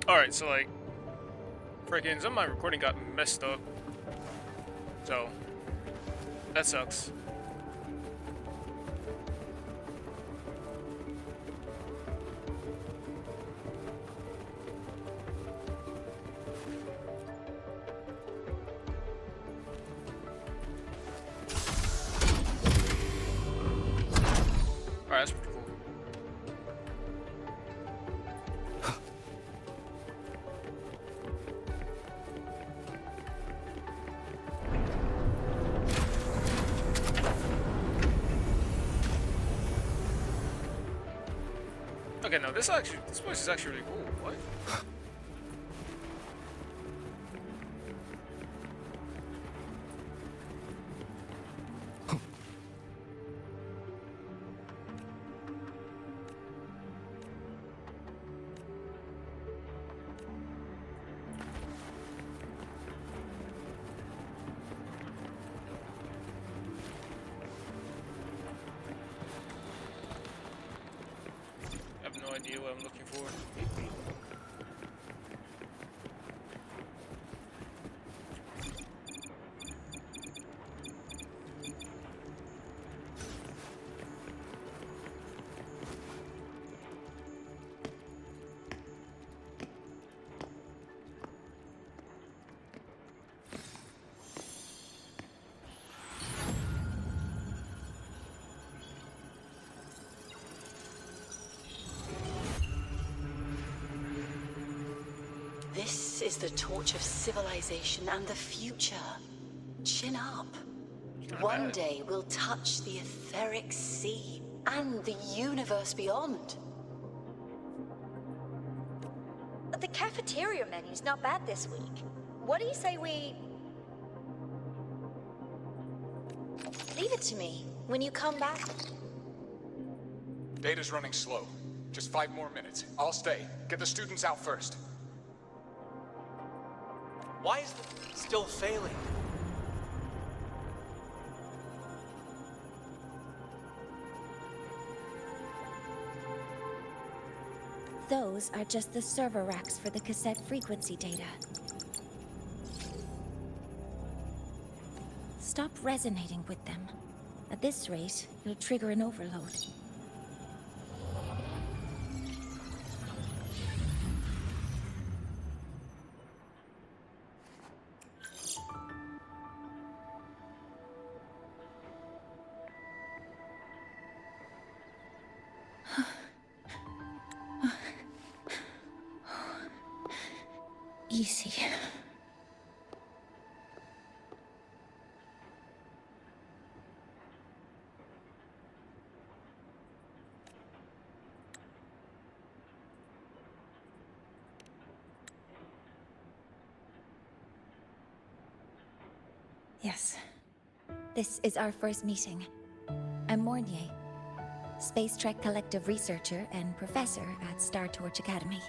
Alright, so like, freaking some of my recording got messed up. So, that sucks. Alright, that's pretty cool. Okay, no, this place is actually really cool. What? I have no idea what I'm looking for. This is the torch of civilization and the future. Chin up. One day we'll touch the etheric sea and the universe beyond. The cafeteria menu's not bad this week. What do you say we... Leave it to me when you come back. Data's running slow. Just 5 more minutes. I'll stay. Get the students out first. Why is it still failing? Those are just the server racks for the cassette frequency data. Stop resonating with them. At this rate, you'll trigger an overload. Easy. Yes. This is our first meeting. I'm Mornier, Space Trek Collective researcher and professor at Startorch Academy.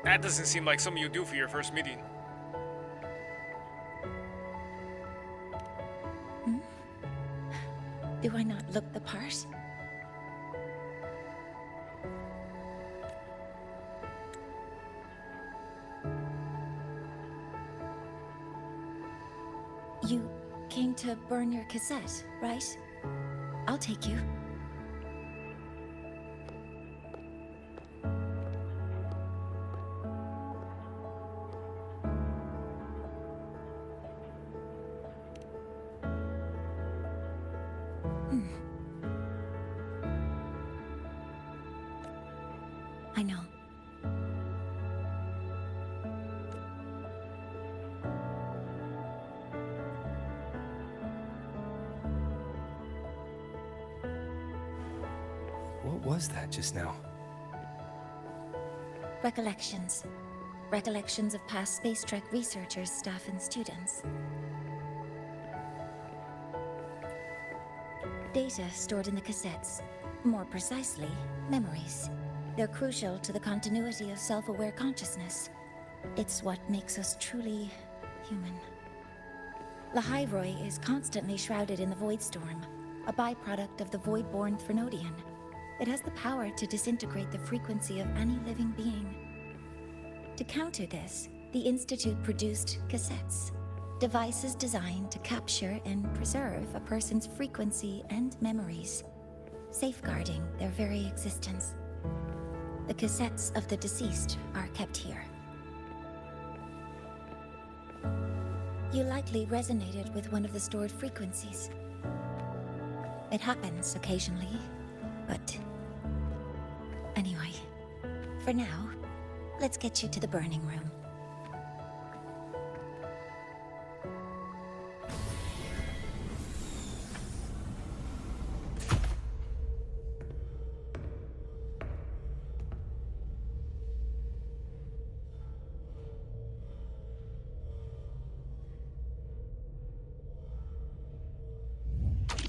That doesn't seem like something you do for your first meeting. Do I not look the part? You came to burn your cassette, right? I'll take you. I know. What was that just now? Recollections. Recollections of past Space Trek researchers, staff, and students. Data stored in the cassettes. More precisely, memories. They're crucial to the continuity of self-aware consciousness. It's what makes us truly human. Lahairoi is constantly shrouded in the Void Storm, a byproduct of the Void-born Threnodian. It has the power to disintegrate the frequency of any living being. To counter this, the Institute produced cassettes, devices designed to capture and preserve a person's frequency and memories, safeguarding their very existence. The cassettes of the deceased are kept here. You likely resonated with one of the stored frequencies. It happens occasionally, but... Anyway, for now, let's get you to the burning room.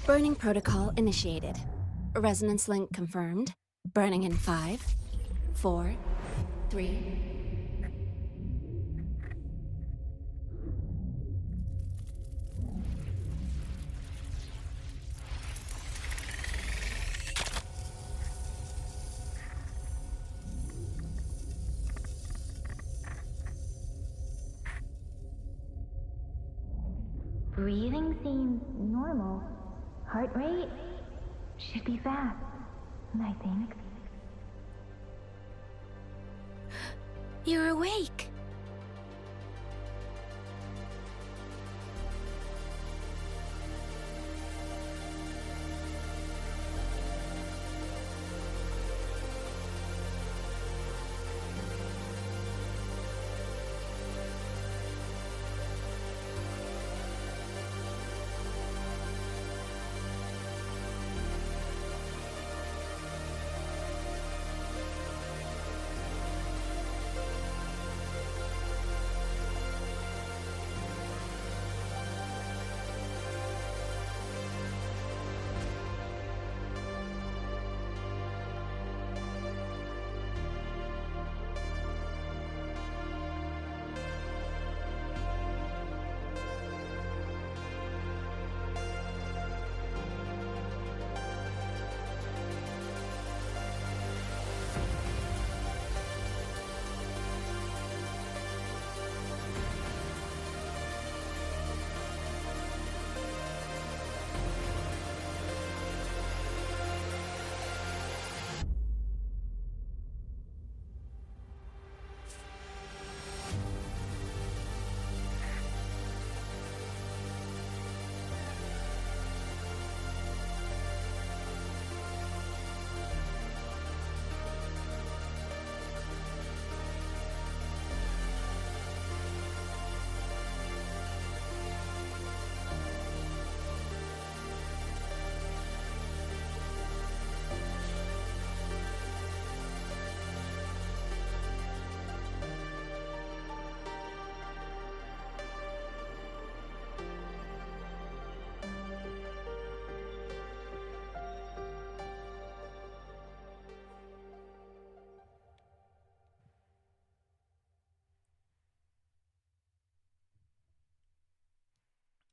Burning protocol initiated. Resonance link confirmed. Burning in 5, 4, 3... Breathing seems normal. Heart rate should be fast, I think. You're awake!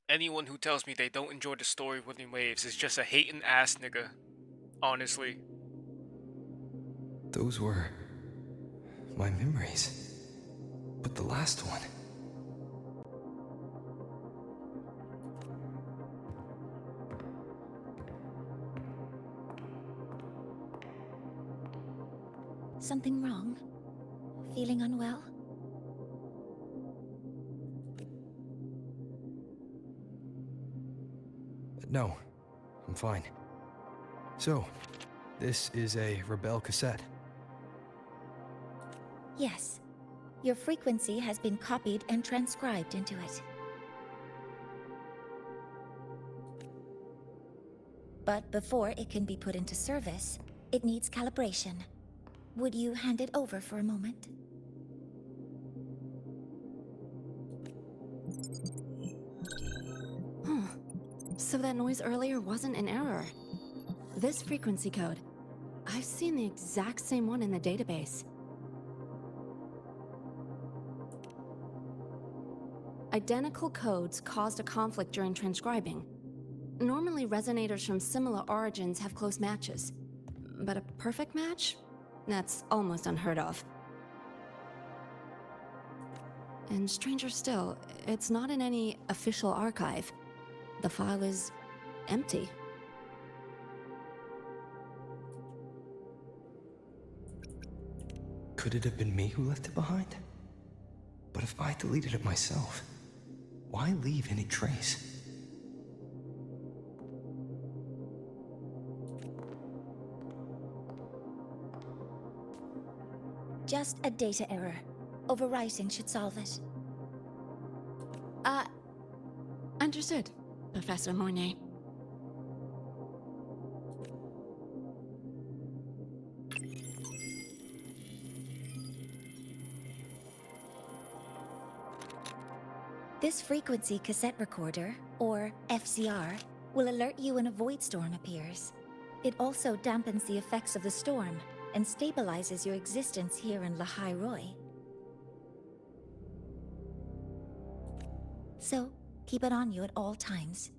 Anyone who tells me they don't enjoy the story within waves is just a hating ass nigga. Honestly. Those were my memories. But the last one. Something wrong? Feeling unwell? No, I'm fine. So, this is a Rebel cassette. Yes. Your frequency has been copied and transcribed into it. But before it can be put into service, it needs calibration. Would you hand it over for a moment? So that noise earlier wasn't an error. This frequency code, I've seen the exact same one in the database. Identical codes caused a conflict during transcribing. Normally, resonators from similar origins have close matches. but a perfect match? That's almost unheard of. And stranger still, it's not in any official archive. The file is empty. Could it have been me who left it behind? But if I deleted it myself, why leave any trace? Just a data error. Overwriting should solve it. Understood, Professor Mornay. This frequency cassette recorder, or FCR, will alert you when a void storm appears. It also dampens the effects of the storm and stabilizes your existence here in Lahai Roy. So, keep it on you at all times.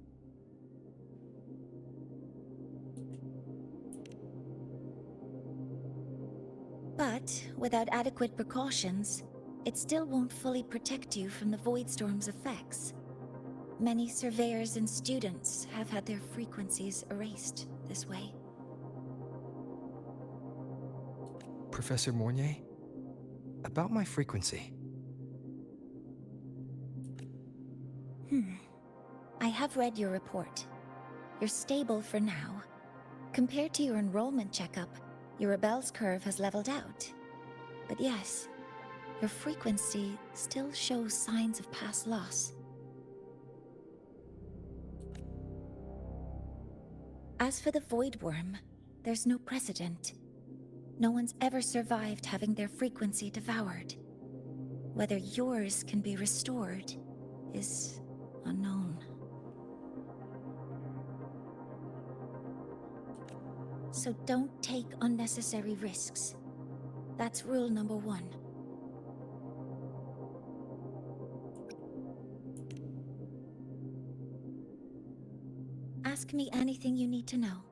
But without adequate precautions, it still won't fully protect you from the void storm's effects. Many surveyors and students have had their frequencies erased this way. Professor Mornier? About my frequency. I have read your report. You're stable for now. Compared to your enrollment checkup, your rebel's curve has leveled out. But yes, your frequency still shows signs of past loss. As for the Void Worm, there's no precedent. No one's ever survived having their frequency devoured. Whether yours can be restored is unknown. So don't take unnecessary risks. That's rule number 1. Ask me anything you need to know.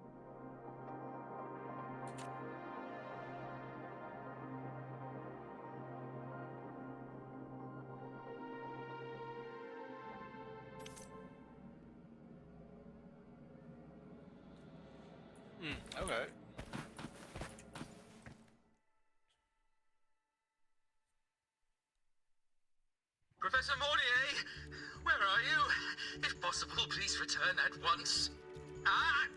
Okay. Professor Mornier, where are you? If possible, please return at once.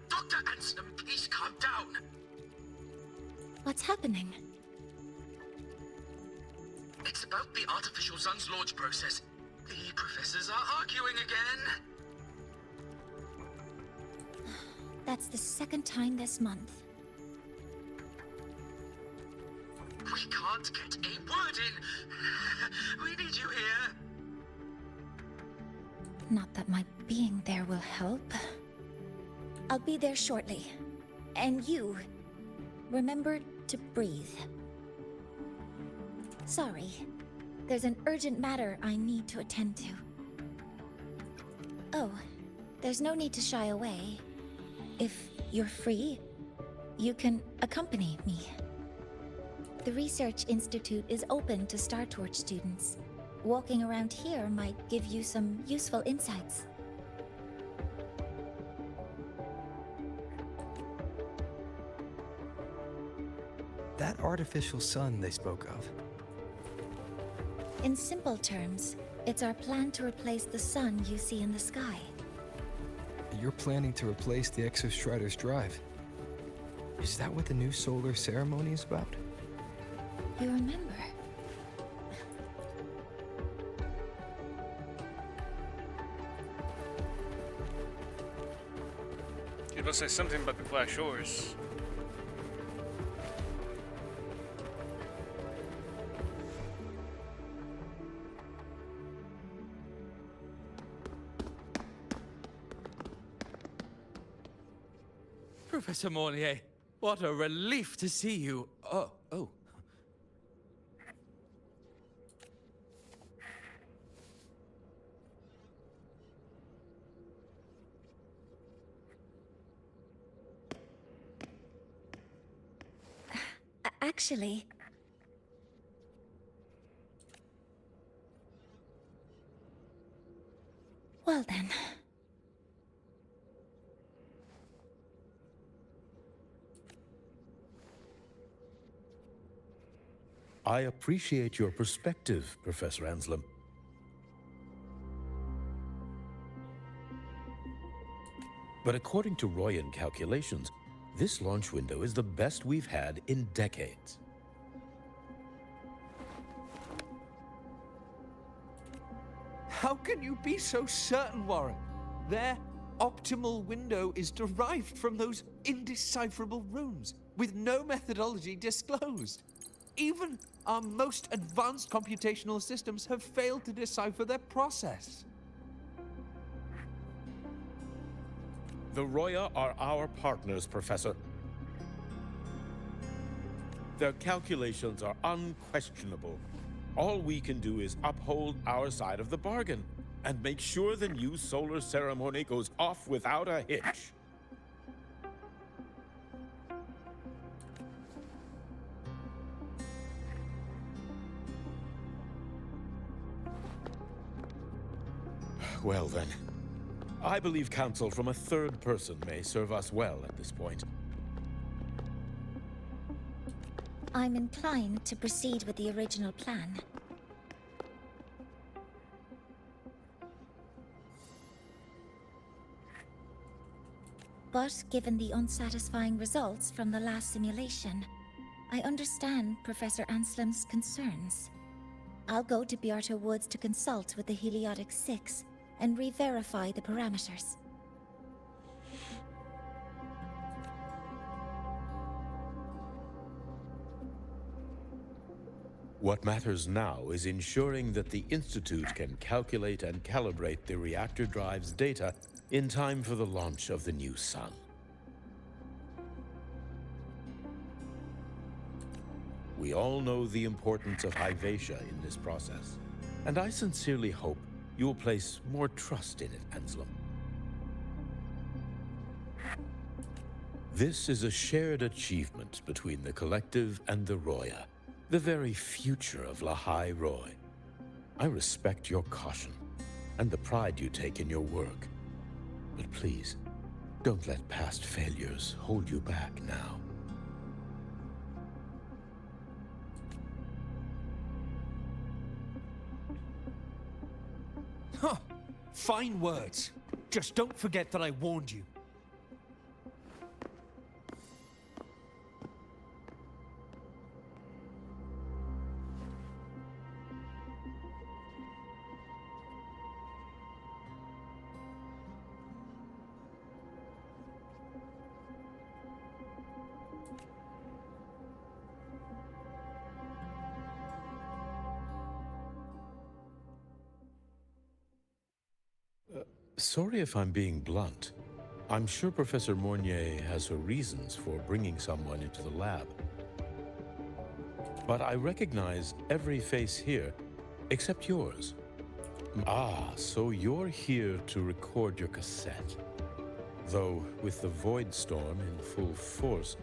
Dr. Anstrom, please calm down. What's happening? It's about the artificial sun's launch process. The professors are arguing again. That's the second time this month. We can't get a word in. We need you here. Not that my being there will help. I'll be there shortly. And you, remember to breathe. Sorry, there's an urgent matter I need to attend to. Oh, there's no need to shy away. If you're free, you can accompany me. The Research Institute is open to Startorch students. Walking around here might give you some useful insights. That artificial sun they spoke of. In simple terms, it's our plan to replace the sun you see in the sky. You're planning to replace the Exostrider's drive. Is that what the new solar ceremony is about? You remember? You must say something about the Glass Shores. Professor Mornier, what a relief to see you. Oh. Actually... Well then... I appreciate your perspective, Professor Anslem. But according to Royan calculations, this launch window is the best we've had in decades. How can you be so certain, Warren? Their optimal window is derived from those indecipherable runes, with no methodology disclosed. Even our most advanced computational systems have failed to decipher their process. The Roya are our partners, Professor. Their calculations are unquestionable. All we can do is uphold our side of the bargain and make sure the new solar ceremony goes off without a hitch. Well then, I believe counsel from a third person may serve us well at this point. I'm inclined to proceed with the original plan. But given the unsatisfying results from the last simulation, I understand Professor Anslem's concerns. I'll go to Beata Woods to consult with the Heliotic Six and re-verify the parameters. What matters now is ensuring that the Institute can calculate and calibrate the reactor drive's data in time for the launch of the new sun. We all know the importance of Hyvatia in this process, and I sincerely hope you'll place more trust in it, Anslem. This is a shared achievement between the Collective and the Roya, the very future of Lahai Roy. I respect your caution and the pride you take in your work. But please, don't let past failures hold you back now. Huh. Fine words. Just don't forget that I warned you. Sorry if I'm being blunt. I'm sure Professor Mornier has her reasons for bringing someone into the lab. But I recognize every face here, except yours. Ah, so you're here to record your cassette. Though, with the Void Storm in full force...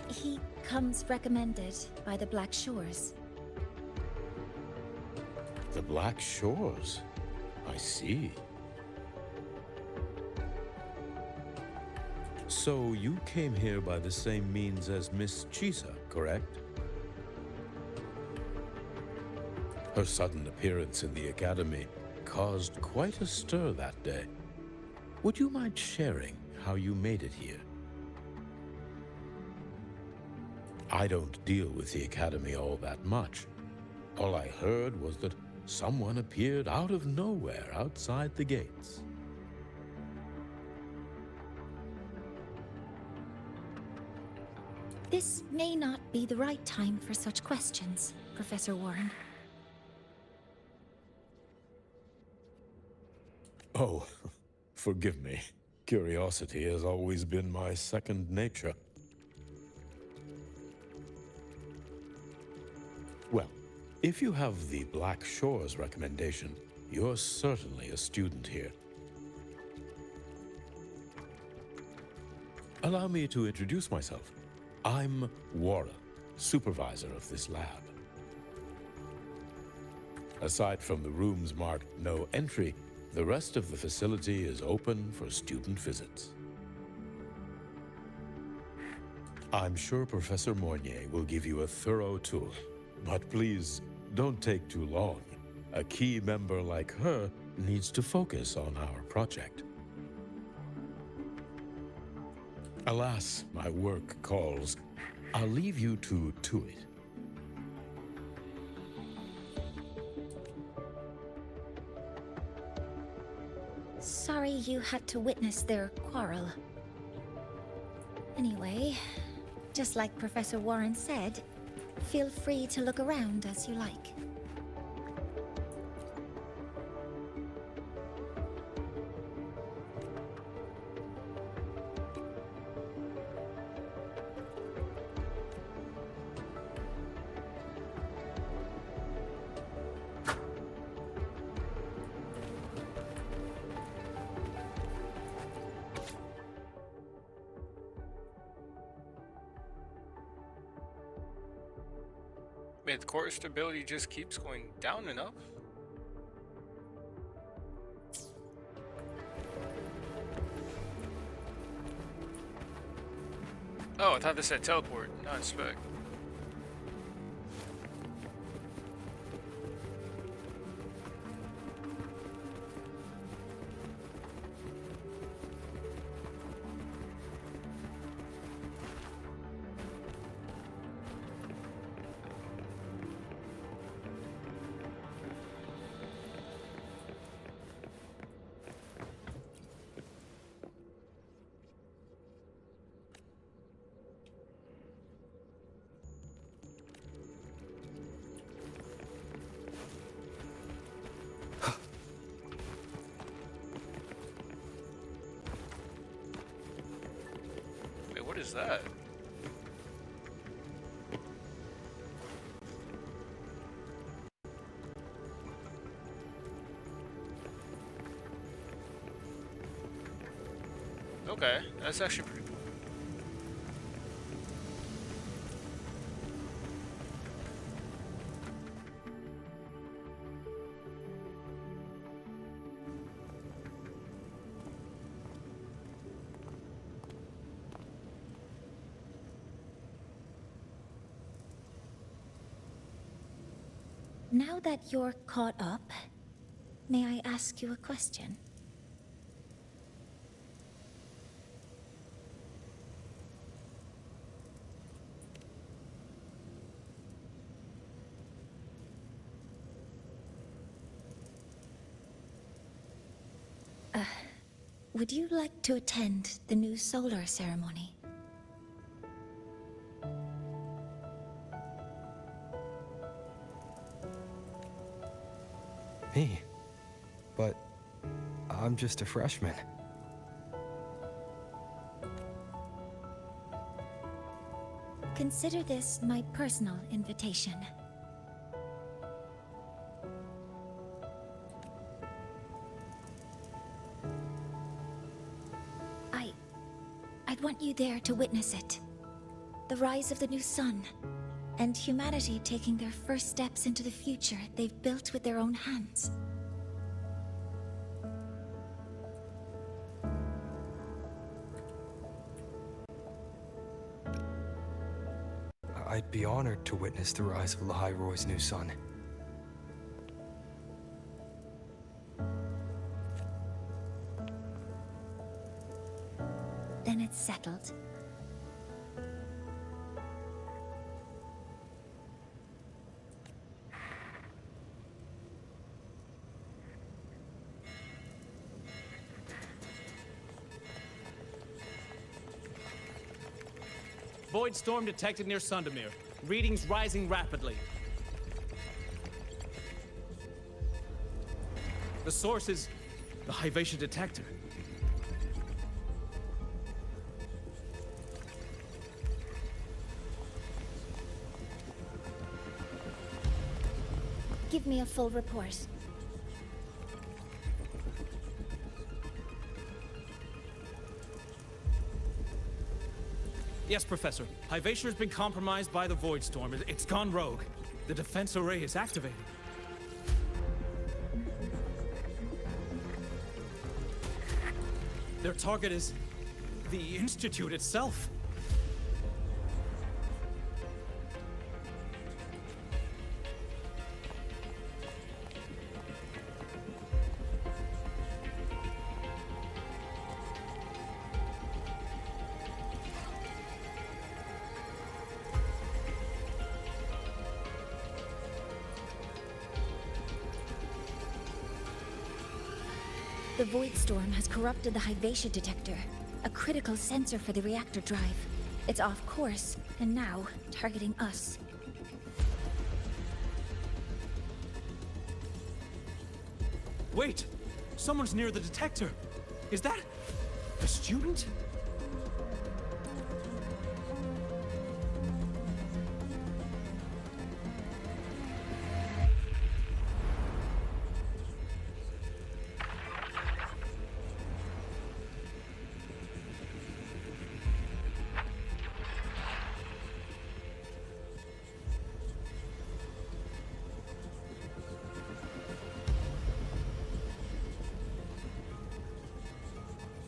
He comes recommended by the Black Shores. The Black Shores? I see. So you came here by the same means as Miss Chisa, correct? Her sudden appearance in the Academy caused quite a stir that day. Would you mind sharing how you made it here? I don't deal with the Academy all that much. All I heard was that someone appeared out of nowhere outside the gates. This may not be the right time for such questions, Professor Warren. Oh, forgive me. Curiosity has always been my second nature. Well, if you have the Black Shores recommendation, you're certainly a student here. Allow me to introduce myself. I'm Warren, supervisor of this lab. Aside from the rooms marked no entry, the rest of the facility is open for student visits. I'm sure Professor Mornier will give you a thorough tour, but please don't take too long. A key member like her needs to focus on our project. Alas, my work calls. I'll leave you to it. Sorry you had to witness their quarrel. Anyway, just like Professor Warren said, feel free to look around as you like. Wait, the core stability just keeps going down and up? Oh, I thought this said teleport, not inspect. What is that? Okay, that's actually pretty cool. Now that you're caught up, may I ask you a question? Would you like to attend the new solar ceremony? Me? But I'm just a freshman. Consider this my personal invitation. I'd want you there to witness it. The rise of the new sun, and humanity taking their first steps into the future they've built with their own hands. I'd be honored to witness the rise of Lahai Roy's new sun. Then it's settled. Void storm detected near Sundermere. Readings rising rapidly. The source is the Hivation detector. Give me a full report. Yes, Professor. Hyvatia has been compromised by the Void Storm. It's gone rogue. The defense array is activated. Their target is the Institute itself. The Void Storm has corrupted the Hyvatia detector, a critical sensor for the reactor drive. It's off course, and now targeting us. Wait! Someone's near the detector! Is that a student?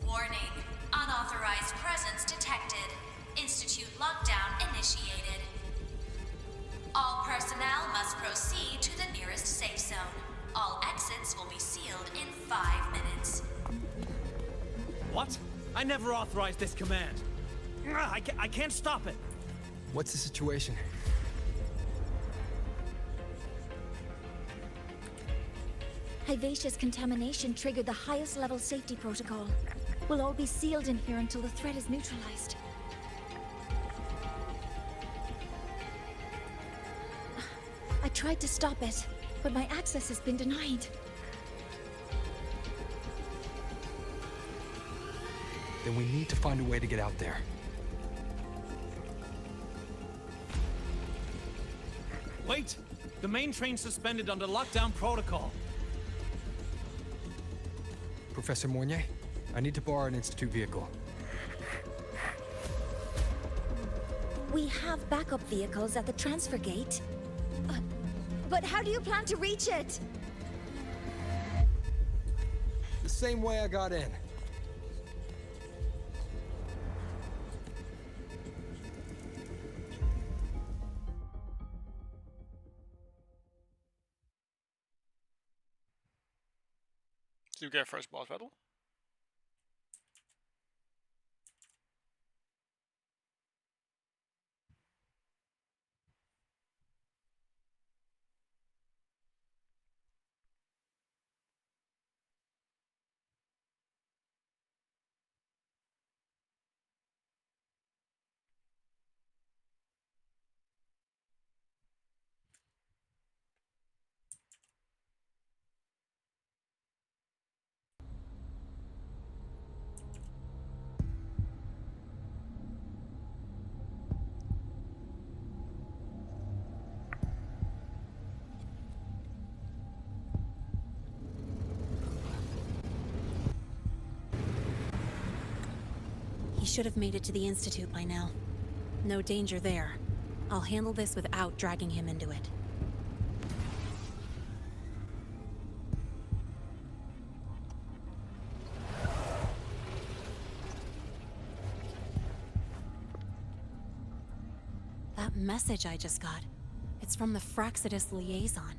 Warning. Unauthorized presence detected. Institute lockdown initiated. All personnel must proceed to the nearest safe zone. All exits will be sealed in 5 minutes. What? I never authorized this command. I can't stop it. What's the situation? Hyvatia's contamination triggered the highest level safety protocol. We'll all be sealed in here until the threat is neutralized. I tried to stop it, but my access has been denied. Then we need to find a way to get out there. Wait! The main train's suspended under lockdown protocol. Professor Mornier, I need to borrow an Institute vehicle. We have backup vehicles at the transfer gate. But how do you plan to reach it? The same way I got in. So you get first boss battle. He should have made it to the Institute by now. No danger there. I'll handle this without dragging him into it. That message I just got, it's from the Fraxidus liaison.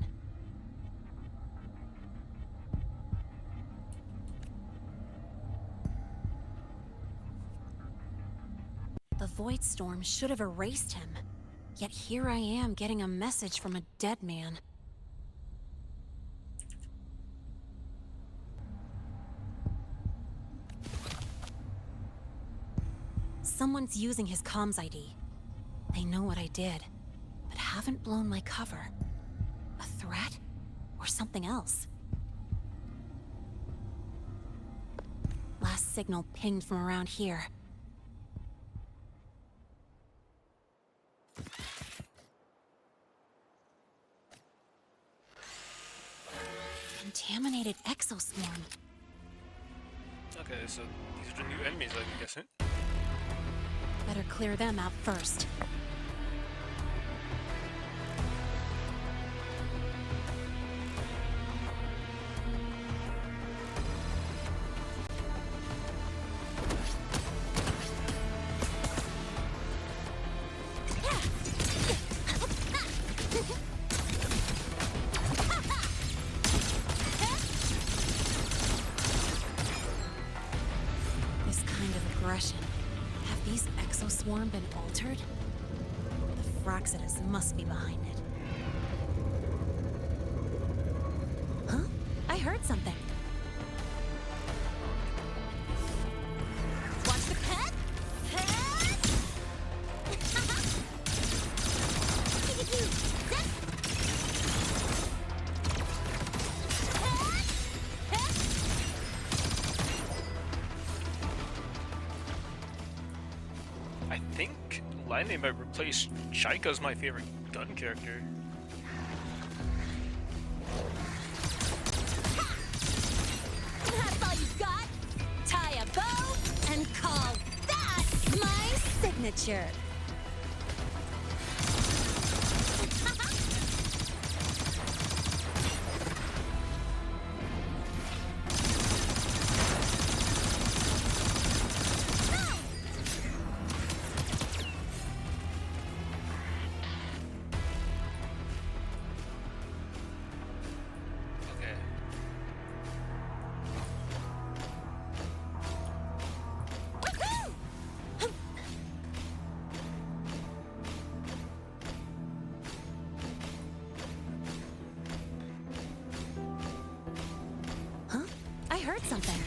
The Void Storm should have erased him. Yet here I am getting a message from a dead man. Someone's using his comms ID. They know what I did, but haven't blown my cover. A threat? Or something else? Last signal pinged from around here. Contaminated exoswarm. Okay, so these are the new enemies, I'm guessing. Better better clear them out first. This kind of aggression. Have these exoswarm been altered? The Fraxidus must be behind it. Huh? I heard something. Watch the pet! I think Lightning might replace Chaika as my favorite gun character. That's all you got? Tie a bow and call that my signature. Okay. Huh? I heard something.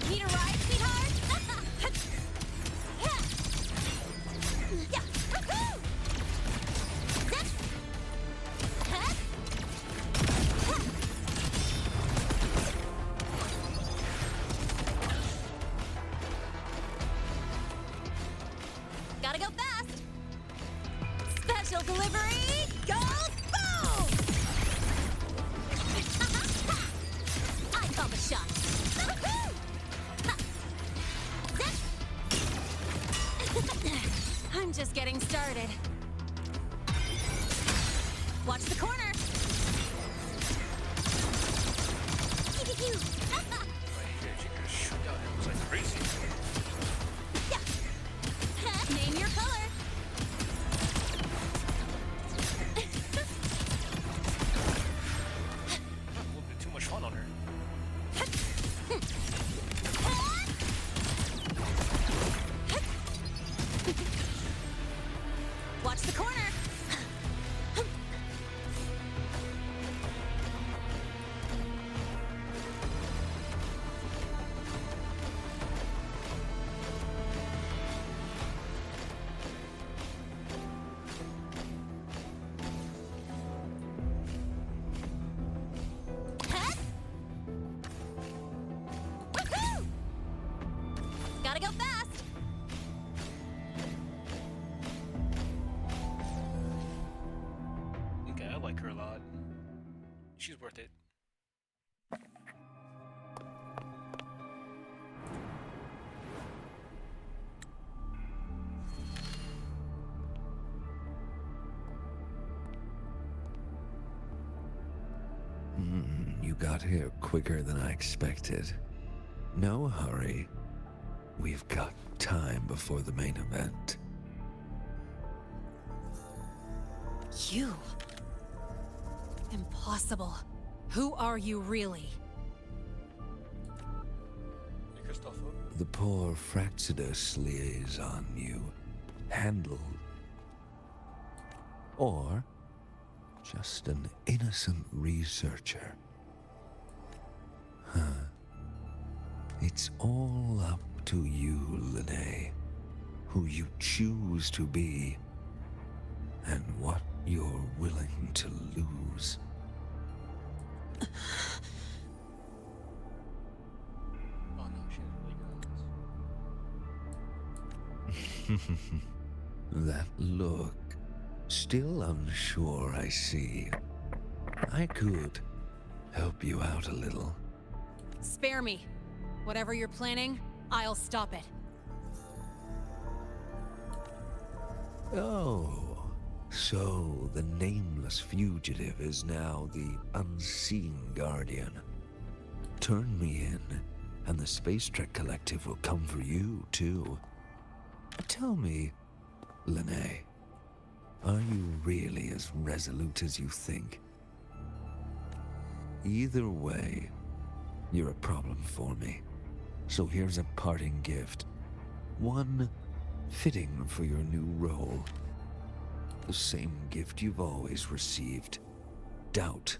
Need a ride, sweetheart? Gotta go fast. Special delivery goes boom! I call the shots. I'm just getting started. Watch the corner. You can shoot out him like crazy. Name your color. A little bit too much fun on her. Watch the corner. Gotta go fast. Okay, I like her a lot. She's worth it. You got here quicker than I expected. No hurry. We've got time before the main event. You? Impossible. Who are you really? The poor Fraxidus liaison you handled. Or just an innocent researcher. Huh. It's all up to you, Lene. Who you choose to be, and what you're willing to lose. Oh no, she has really good eyes. That look Still unsure, I see. I could help you out a little. Spare me. Whatever you're planning, I'll stop it. Oh, so the nameless fugitive is now the unseen guardian. Turn me in, and the Space Trek Collective will come for you, too. Tell me, Lene, are you really as resolute as you think? Either way, you're a problem for me. So here's a parting gift. One fitting for your new role. The same gift you've always received. Doubt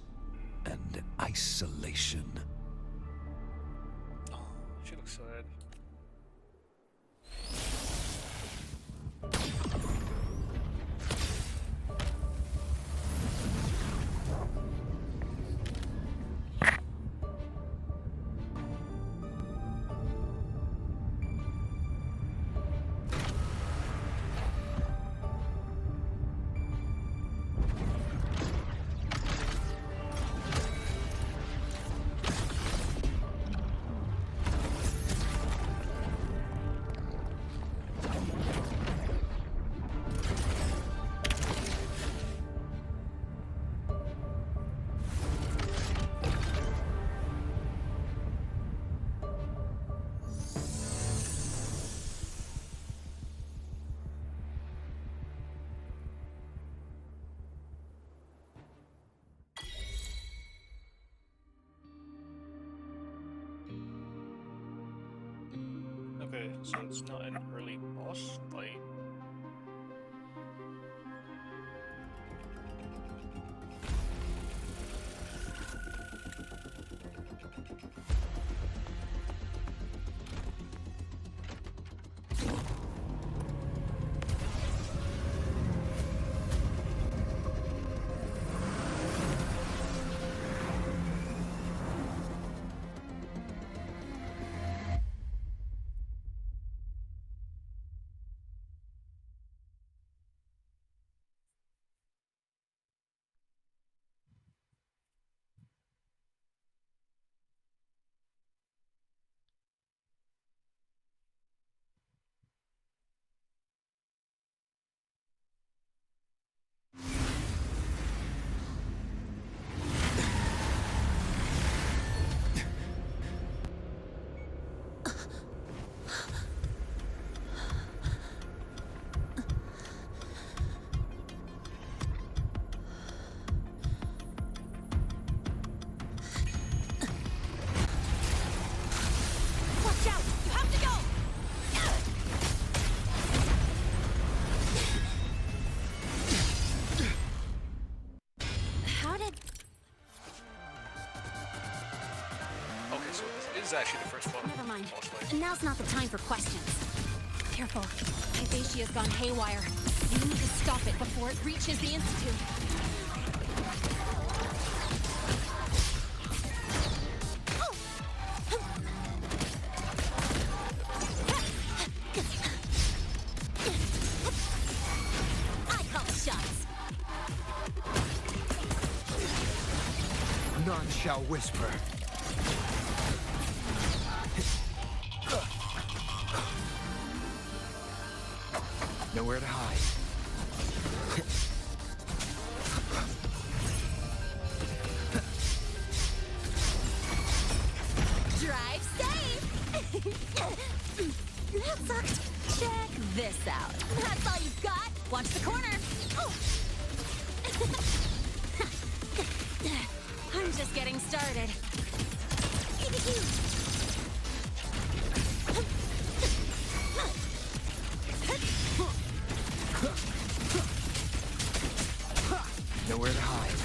and isolation. Oh, she looks sad. Okay, so it's not an early boss fight. This is actually the first one. Never mind. Now's not the time for questions. Careful. Hypatia's gone haywire. You need to stop it before it reaches the Institute. I call the shots. None shall whisper. Nowhere to hide. Drive safe! That sucked. Check this out. That's all you've got? Watch the corner. Oh. I'm just getting started. Nowhere to hide.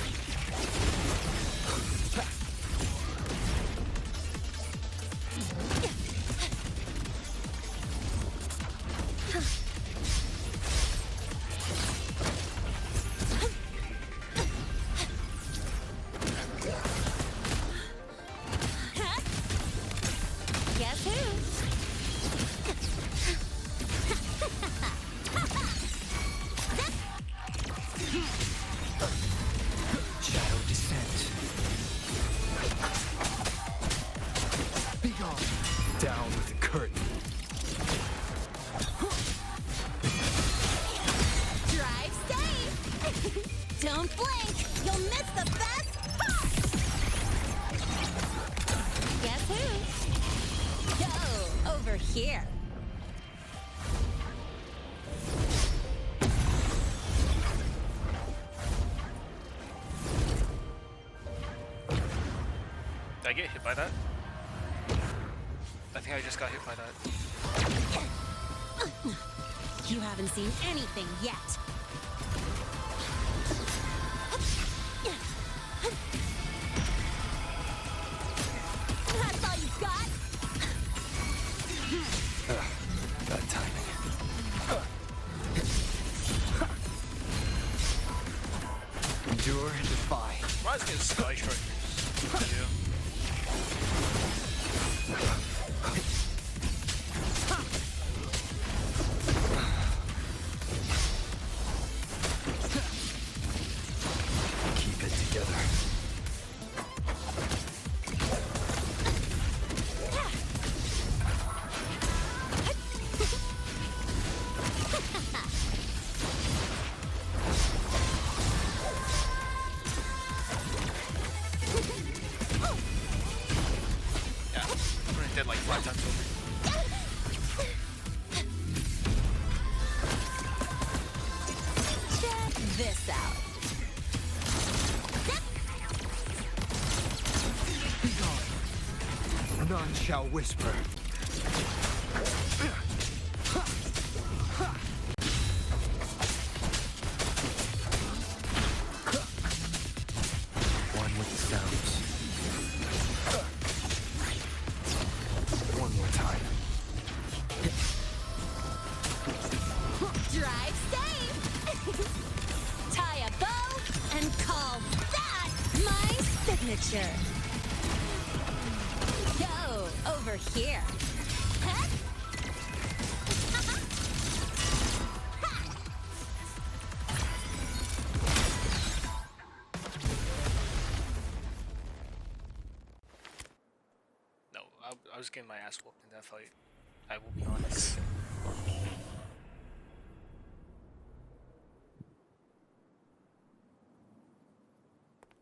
here. Did I get hit by that? I think I just got hit by that. You haven't seen anything yet. That's all you got? Bad timing. Endure and defy. Why is it getting sky strikers? Yeah. Keep it together. Yeah, I'm already dead like 5 times over. Check this out. None shall whisper. One with the sounds. One more time. Drive safe! Tie a bow and call that my signature. Go over here. Huh? No, I was getting my ass whooped in that fight. I will be honest.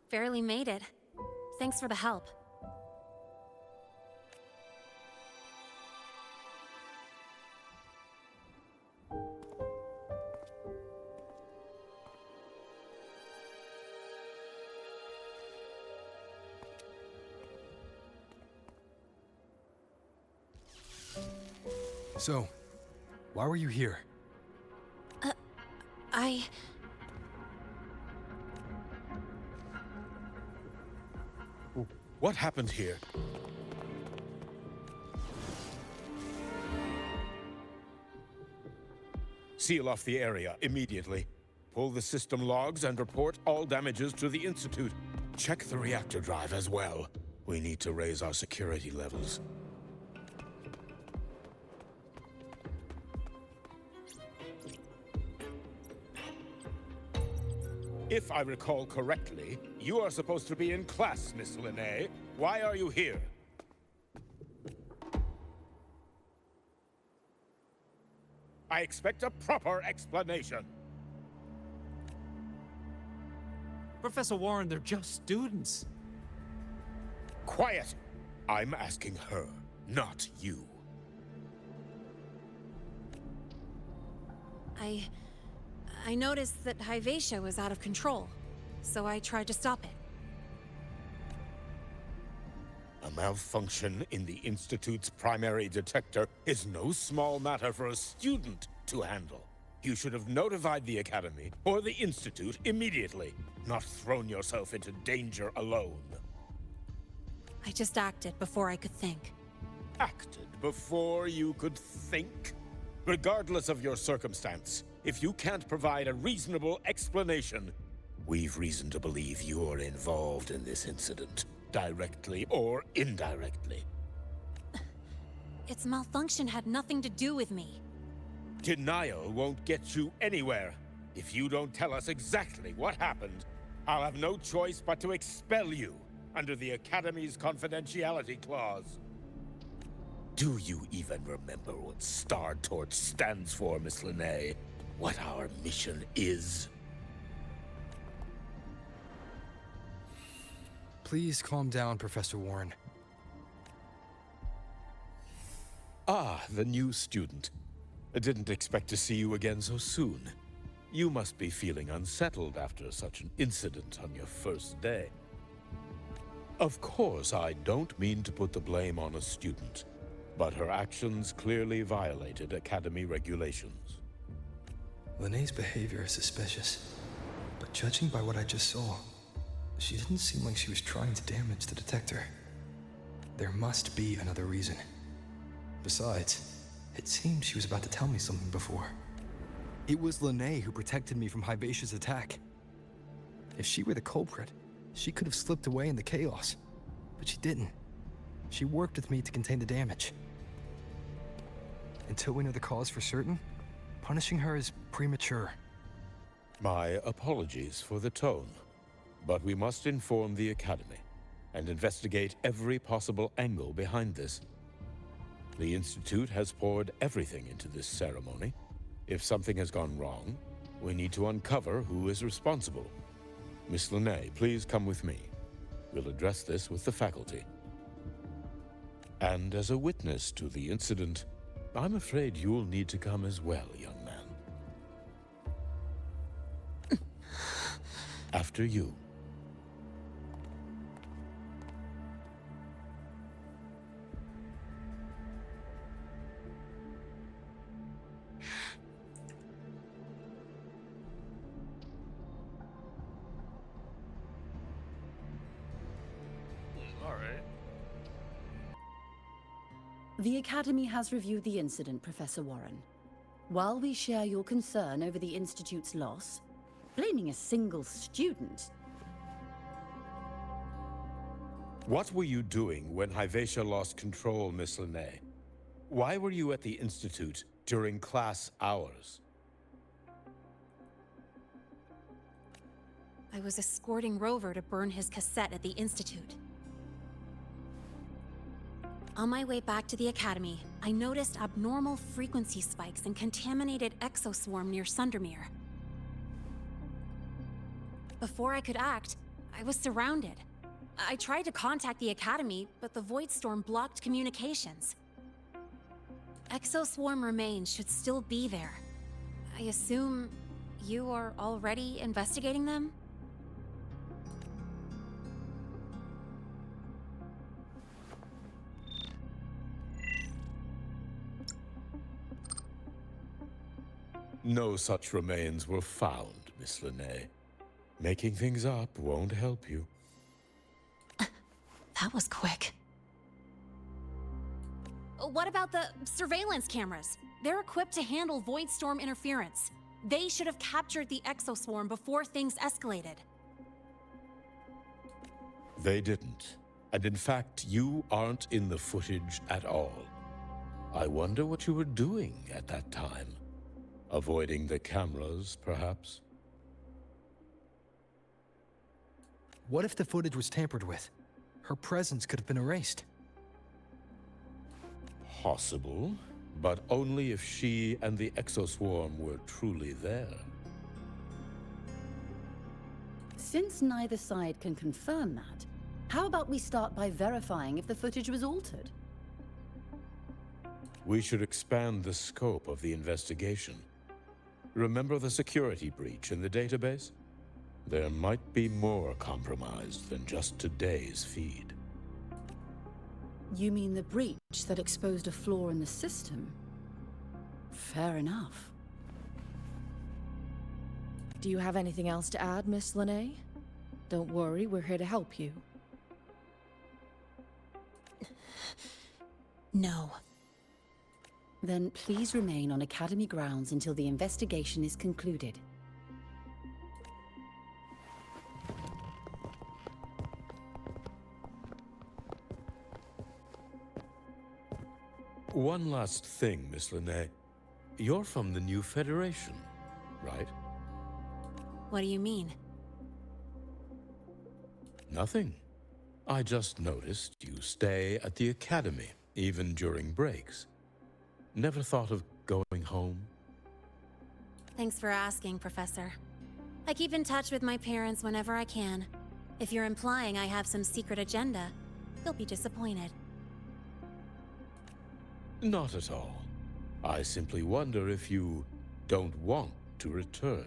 Barely made it. Thanks for the help. So, why were you here? What happened here? Seal off the area immediately. Pull the system logs and report all damages to the Institute. Check the reactor drive as well. We need to raise our security levels. If I recall correctly, you are supposed to be in class, Miss Linnae. Why are you here? I expect a proper explanation. Professor Warren, they're just students. Quiet! I'm asking her, not you. I noticed that Hyvatia was out of control, so I tried to stop it. A malfunction in the Institute's primary detector is no small matter for a student to handle. You should have notified the Academy or the Institute immediately, not thrown yourself into danger alone. I just acted before I could think. Acted before you could think? Regardless of your circumstance, if you can't provide a reasonable explanation, we've reason to believe you're involved in this incident, directly or indirectly. Its malfunction had nothing to do with me. Denial won't get you anywhere. If you don't tell us exactly what happened, I'll have no choice but to expel you under the Academy's confidentiality clause. Do you even remember what Startorch stands for, Miss Linnae? What our mission is? Please calm down, Professor Warren. Ah, the new student. I didn't expect to see you again so soon. You must be feeling unsettled after such an incident on your first day. Of course, I don't mean to put the blame on a student, but her actions clearly violated Academy regulations. Linnea's behavior is suspicious, but judging by what I just saw, she didn't seem like she was trying to damage the detector. There must be another reason. Besides, it seemed she was about to tell me something before. It was Linnea who protected me from Hibacia's attack. If she were the culprit, she could have slipped away in the chaos. But she didn't. She worked with me to contain the damage. Until we know the cause for certain, punishing her is premature. My apologies for the tone, but we must inform the Academy and investigate every possible angle behind this. The Institute has poured everything into this ceremony. If something has gone wrong, we need to uncover who is responsible. Miss Linnea, please come with me. We'll address this with the faculty. And as a witness to the incident, I'm afraid you'll need to come as well, young man. After you. The Academy has reviewed the incident, Professor Warren. While we share your concern over the Institute's loss, blaming a single student... What were you doing when Hibacia lost control, Miss Linnea? Why were you at the Institute during class hours? I was escorting Rover to burn his cassette at the Institute. On my way back to the Academy, I noticed abnormal frequency spikes and contaminated exoswarm near Sundermere. Before I could act, I was surrounded. I tried to contact the Academy, but the Void Storm blocked communications. Exoswarm remains should still be there. I assume you are already investigating them? No such remains were found, Miss Linnea. Making things up won't help you. That was quick. What about the surveillance cameras? They're equipped to handle Void Storm interference. They should have captured the exoswarm before things escalated. They didn't. And in fact, you aren't in the footage at all. I wonder what you were doing at that time. Avoiding the cameras, perhaps? What if the footage was tampered with? Her presence could have been erased. Possible, but only if she and the exoswarm were truly there. Since neither side can confirm that, how about we start by verifying if the footage was altered? We should expand the scope of the investigation. Remember the security breach in the database? There might be more compromised than just today's feed. You mean the breach that exposed a flaw in the system? Fair enough. Do you have anything else to add, Miss Linnea? Don't worry, we're here to help you. No. Then please remain on Academy grounds until the investigation is concluded. One last thing, Miss Linnea. You're from the new Federation, right? What do you mean? Nothing. I just noticed you stay at the Academy, even during breaks. Never thought of going home? Thanks for asking, Professor. I keep in touch with my parents whenever I can. If you're implying I have some secret agenda, they'll be disappointed. Not at all. I simply wonder if you don't want to return.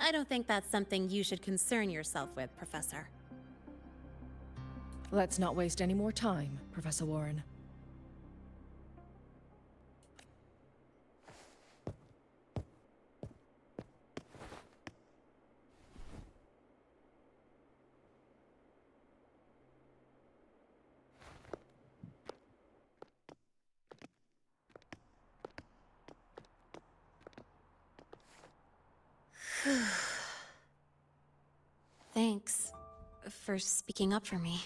I don't think that's something you should concern yourself with, Professor. Let's not waste any more time, Professor Warren. Thanks for speaking up for me.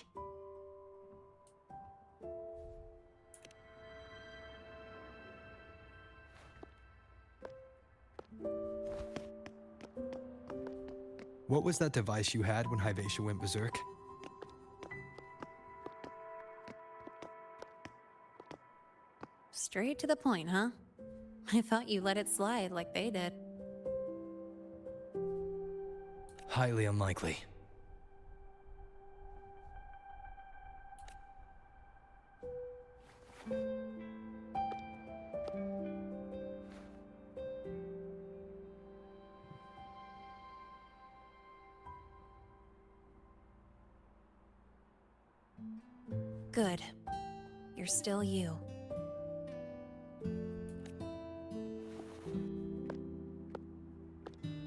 What was that device you had when Hyvatia went berserk? Straight to the point, huh? I thought you let it slide like they did. Highly unlikely. Good. You're still you.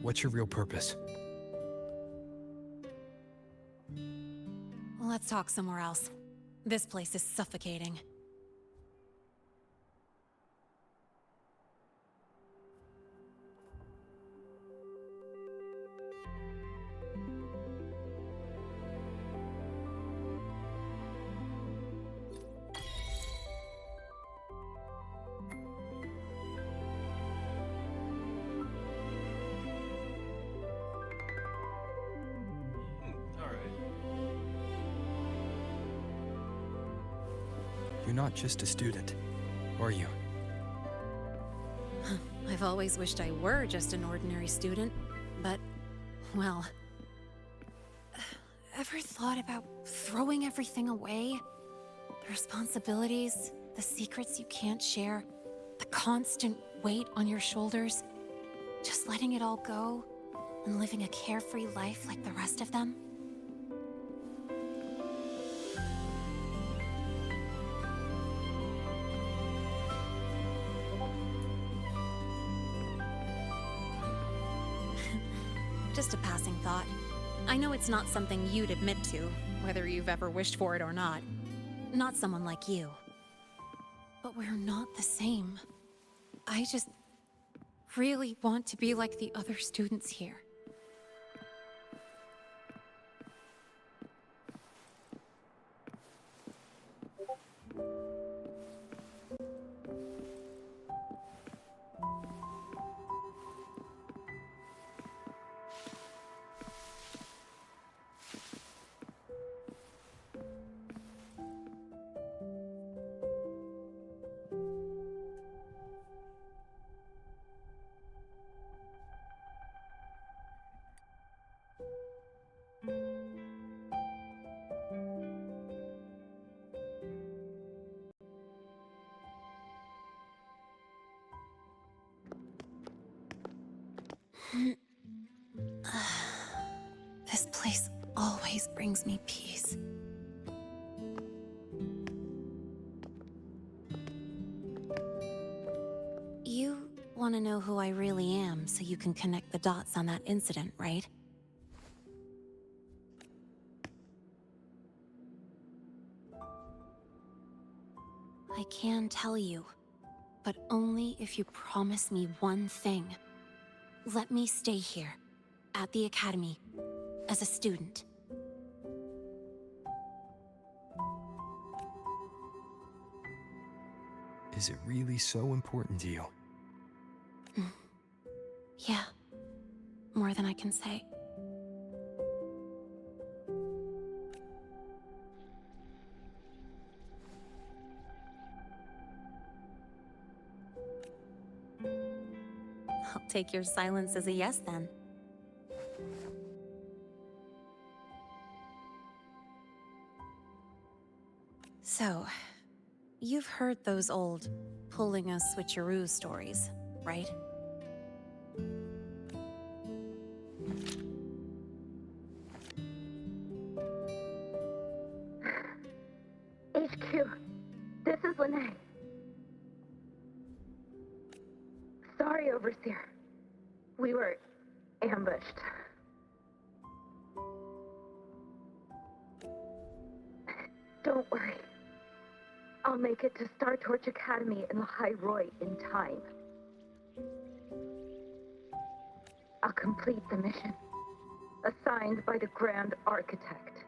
What's your real purpose? Let's talk somewhere else. This place is suffocating. You're not just a student, are you? I've always wished I were just an ordinary student, but, well... Ever thought about throwing everything away? The responsibilities, the secrets you can't share, the constant weight on your shoulders? Just letting it all go, and living a carefree life like the rest of them? Just a passing thought. I know it's not something you'd admit to, whether you've ever wished for it or not. Not someone like you. But we're not the same. I just really want to be like the other students here. This place always brings me peace. You want to know who I really am so you can connect the dots on that incident, right? I can tell you, but only if you promise me one thing. Let me stay here, at the Academy, as a student. Is it really so important to you? Yeah, more than I can say. I'll take your silence as a yes, then. So, You've heard those old pulling a switcheroo stories, right? HQ, this is Lene. Sorry, Overseer. We were ambushed. Don't worry. I'll make it to Startorch Academy in Lahai Roy in time. I'll complete the mission, assigned by the Grand Architect.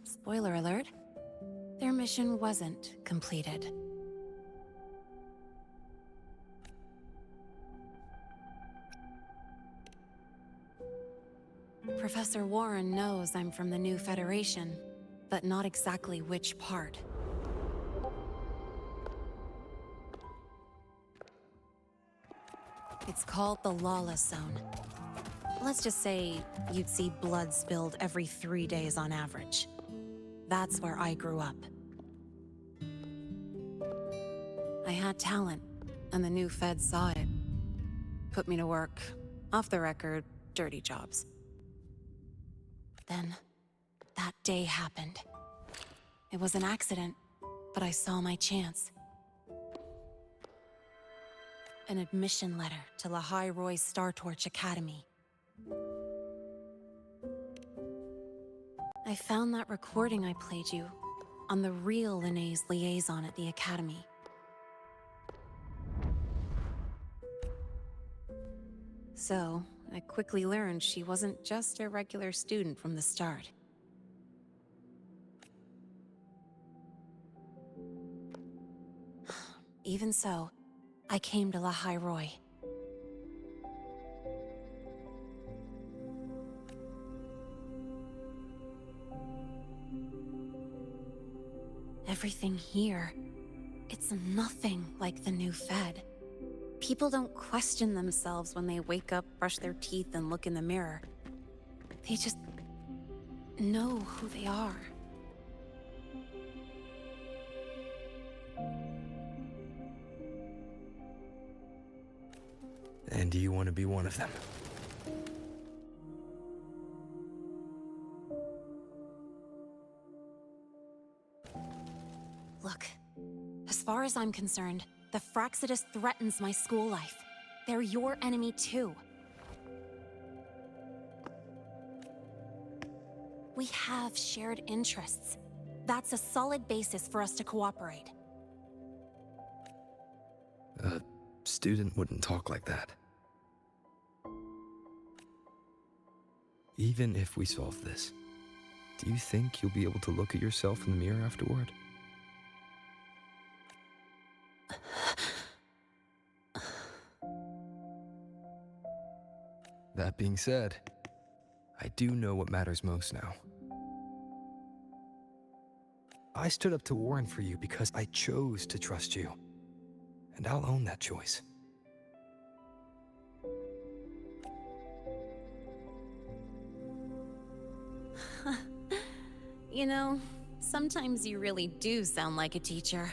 Spoiler alert. Their mission wasn't completed. Professor Warren knows I'm from the new Federation, but not exactly which part. It's called the Lawless Zone. Let's just say you'd see blood spilled every 3 days on average. That's where I grew up. I had talent, and the new feds saw it. Put me to work, off the record, dirty jobs. Then, that day happened. It was an accident, but I saw my chance. An admission letter to Lahai Roy's Startorch Academy. I found that recording I played you on the real Lene's liaison at the Academy. So, I quickly learned she wasn't just a regular student from the start. Even so, I came to Lahai Roy. Everything here, it's nothing like the new Fed. People don't question themselves when they wake up, brush their teeth, and look in the mirror. They just know who they are. And do you want to be one of them? Look, as far as I'm concerned, the Fraxidus threatens my school life. They're your enemy too. We have shared interests. That's a solid basis for us to cooperate. A student wouldn't talk like that. Even if we solve this, do you think you'll be able to look at yourself in the mirror afterward? That being said, I do know what matters most now. I stood up to Warren for you because I chose to trust you. And I'll own that choice. You know, sometimes you really do sound like a teacher.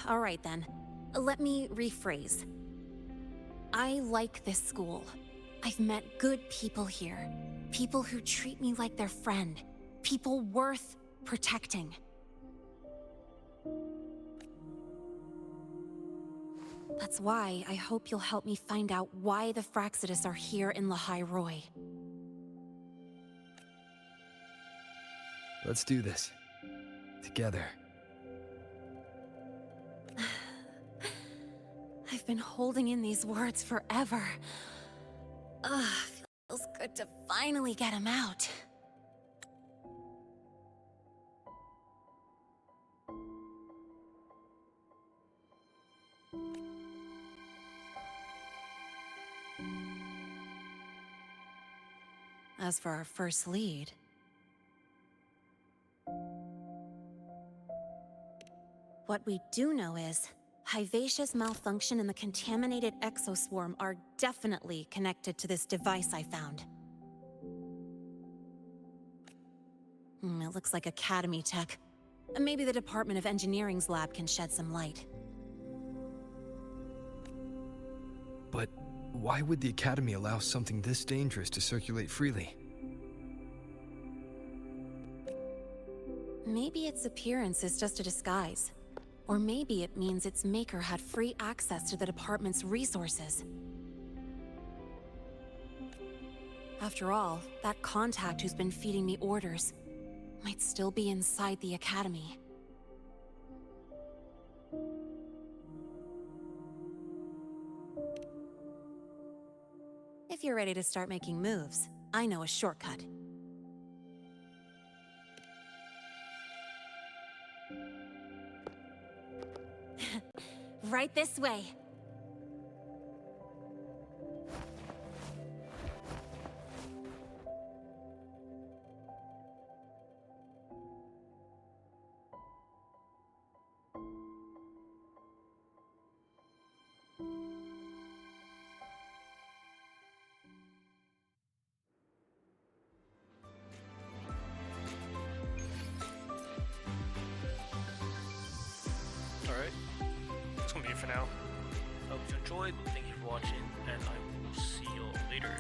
All right then, let me rephrase. I like this school. I've met good people here. People who treat me like their friend. People worth protecting. That's why I hope you'll help me find out why the Fraxidus are here in Lahai Roy. Let's do this. Together. I've been holding in these words forever. Feels good to finally get them out. As for our first lead... what we do know is, Hivacious malfunction and the contaminated exoswarm are definitely connected to this device I found. It looks like Academy tech. Maybe the Department of Engineering's lab can shed some light. But why would the Academy allow something this dangerous to circulate freely? Maybe its appearance is just a disguise. Or maybe it means its maker had free access to the department's resources. After all, that contact who's been feeding me orders might still be inside the Academy. If you're ready to start making moves, I know a shortcut. Right this way. Alright. That's gonna be it for now. I hope you enjoyed. Thank you for watching, and I will see you all later.